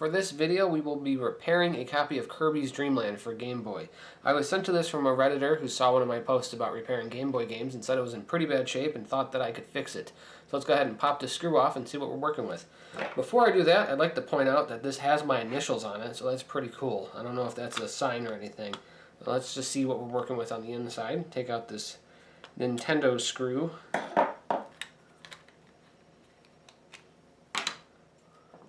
For this video, we will be repairing a copy of Kirby's Dreamland for Game Boy. I was sent to this from a Redditor who saw one of my posts about repairing Game Boy games and said it was in pretty bad shape and thought that I could fix it. So let's go ahead and pop this screw off and see what we're working with. Before I do that, I'd like to point out that this has my initials on it, so that's pretty cool. I don't know if that's a sign or anything. Let's just see what we're working with on the inside. Take out this Nintendo screw.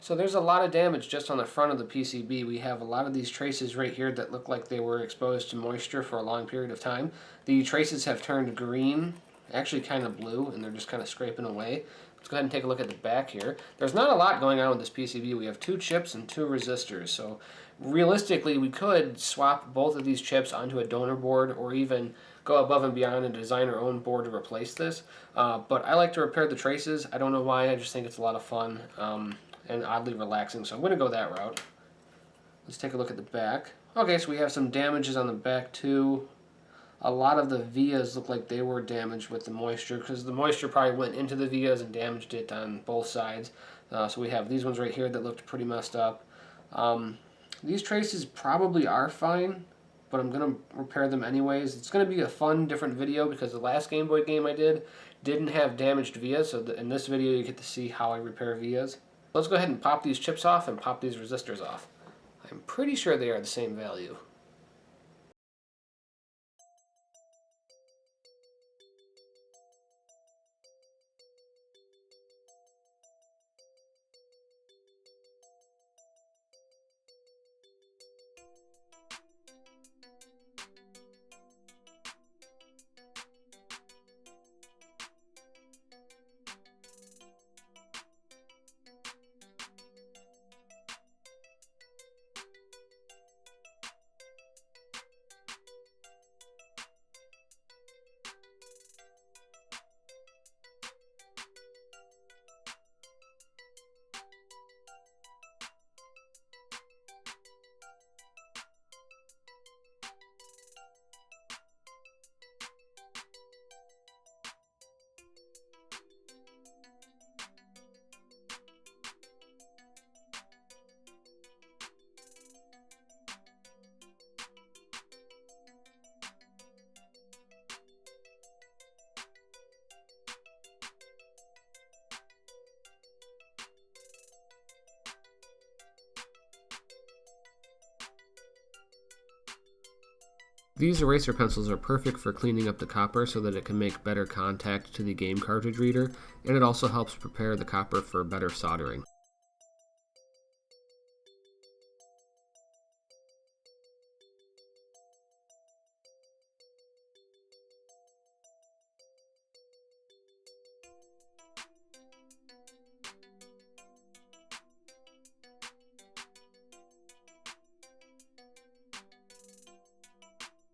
So there's a lot of damage just on the front of the PCB. We have a lot of these traces right here that look like they were exposed to moisture for a long period of time. The traces have turned green, actually kind of blue, and they're just kind of scraping away. Let's go ahead and take a look at the back here. There's not a lot going on with this PCB. We have 2 chips and 2 resistors. So realistically, we could swap both of these chips onto a donor board or even go above and beyond and design our own board to replace this. But I like to repair the traces. I don't know why. I just think it's a lot of fun. And oddly relaxing, so I'm going to go that route. Let's take a look at the back. Okay, so we have some damages on the back too. A lot of the vias look like they were damaged with the moisture because the moisture probably went into the vias and damaged it on both sides. So we have these ones right here that looked pretty messed up. These traces probably are fine, but I'm going to repair them anyways. It's going to be a fun, different video because the last Game Boy game I did didn't have damaged vias, so in this video you get to see how I repair vias. Let's go ahead and pop these chips off and pop these resistors off. I'm pretty sure they are the same value. These eraser pencils are perfect for cleaning up the copper so that it can make better contact to the game cartridge reader, and it also helps prepare the copper for better soldering.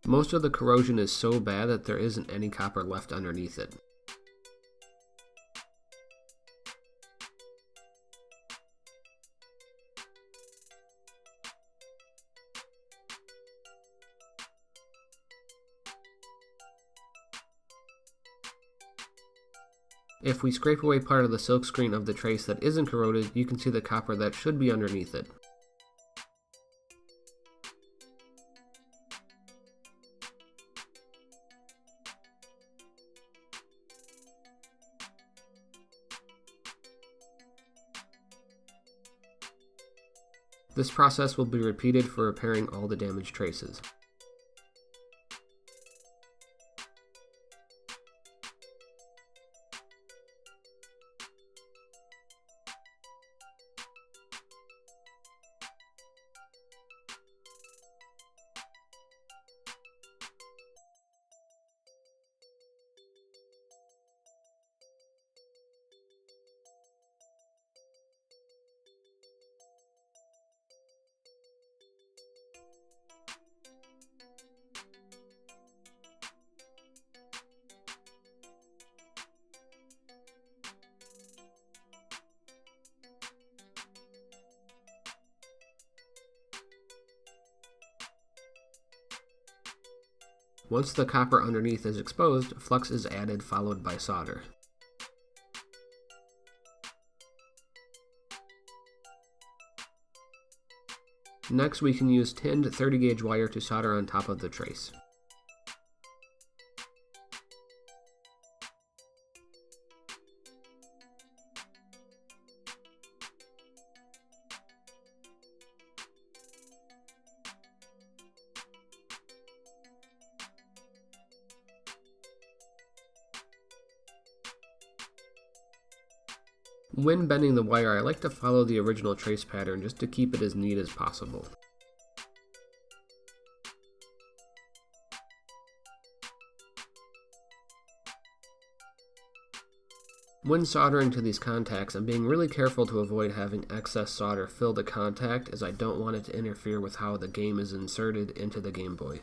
Most of the corrosion is so bad that there isn't any copper left underneath it. If we scrape away part of the silkscreen of the trace that isn't corroded, you can see the copper that should be underneath it. This process will be repeated for repairing all the damaged traces. Once the copper underneath is exposed, flux is added followed by solder. Next, we can use tinned 30 gauge wire to solder on top of the trace. When bending the wire, I like to follow the original trace pattern just to keep it as neat as possible. When soldering to these contacts, I'm being really careful to avoid having excess solder fill the contact, as I don't want it to interfere with how the game is inserted into the Game Boy.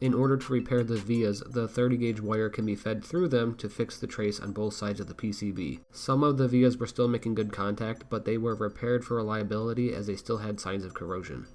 In order to repair the vias, the 30 gauge wire can be fed through them to fix the trace on both sides of the PCB. Some of the vias were still making good contact, but they were repaired for reliability as they still had signs of corrosion.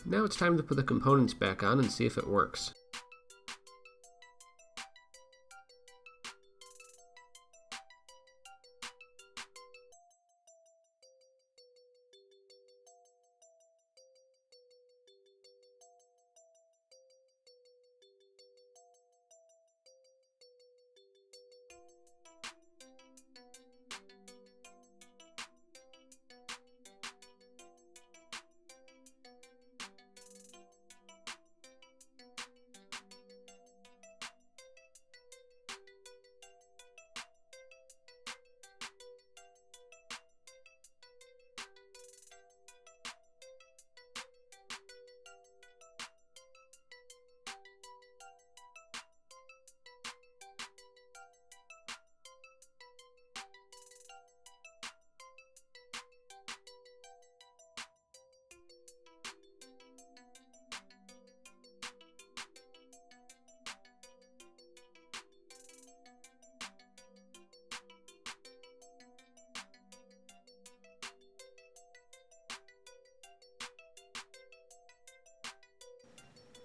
Now it's time to put the components back on and see if it works.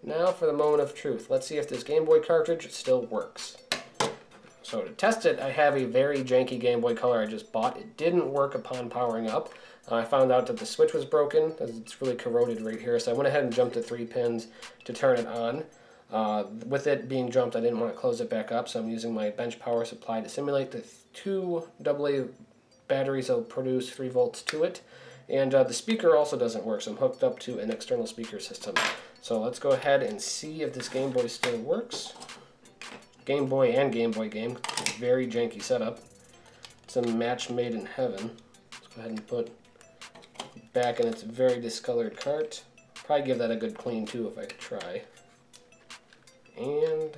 Now for the moment of truth. Let's see if this Game Boy cartridge still works. So to test it, I have a very janky Game Boy Color I just bought. It didn't work upon powering up. I found out that the switch was broken, as it's really corroded right here, so I went ahead and jumped the 3 pins to turn it on. With it being jumped, I didn't want to close it back up, so I'm using my bench power supply to simulate the 2 AA batteries that will produce 3 volts to it. And the speaker also doesn't work, so I'm hooked up to an external speaker system. So let's go ahead and see if this Game Boy still works. Game Boy and Game Boy game. Very janky setup. It's a match made in heaven. Let's go ahead and put it back in its very discolored cart. Probably give that a good clean too if I could try. And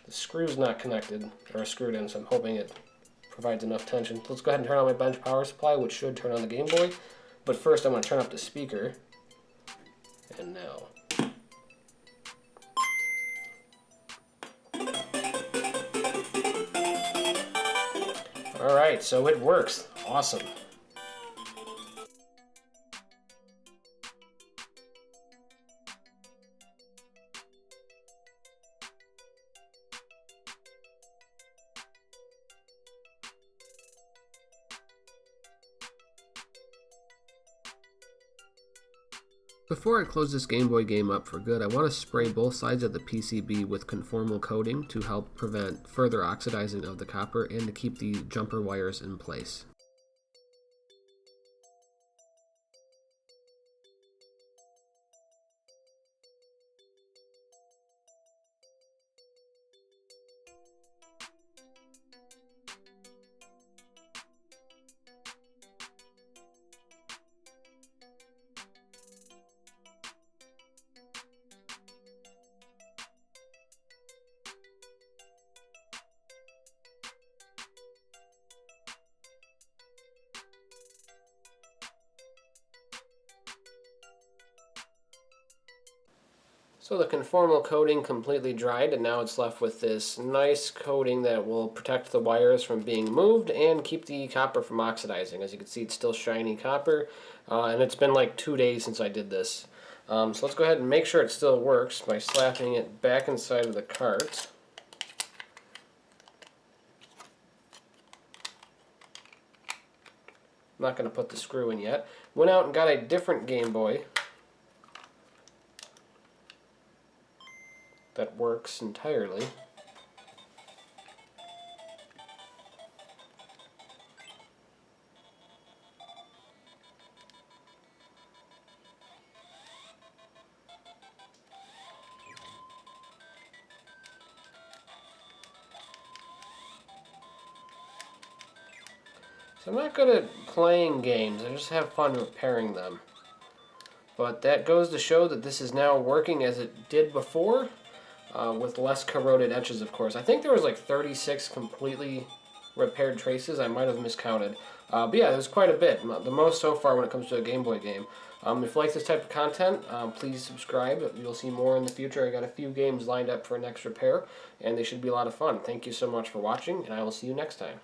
the screw's not connected, or screwed in, so I'm hoping it provides enough tension. Let's go ahead and turn on my bench power supply, which should turn on the Game Boy. But first I'm going to turn up the speaker. And now. Alright, so it works. Awesome. Before I close this Game Boy game up for good, I want to spray both sides of the PCB with conformal coating to help prevent further oxidizing of the copper and to keep the jumper wires in place. So the conformal coating completely dried, and now it's left with this nice coating that will protect the wires from being moved and keep the copper from oxidizing. As you can see, it's still shiny copper, and it's been like 2 days since I did this. So let's go ahead and make sure it still works by slapping it back inside of the cart. I'm not going to put the screw in yet. Went out and got a different Game Boy that works entirely. So I'm not good at playing games, I just have fun repairing them. But that goes to show that this is now working as it did before. With less corroded etches, of course. I think there was like 36 completely repaired traces. I might have miscounted. But yeah, there's quite a bit. The most so far when it comes to a Game Boy game. If you like this type of content, please subscribe. You'll see more in the future. I got a few games lined up for next repair, and they should be a lot of fun. Thank you so much for watching, and I will see you next time.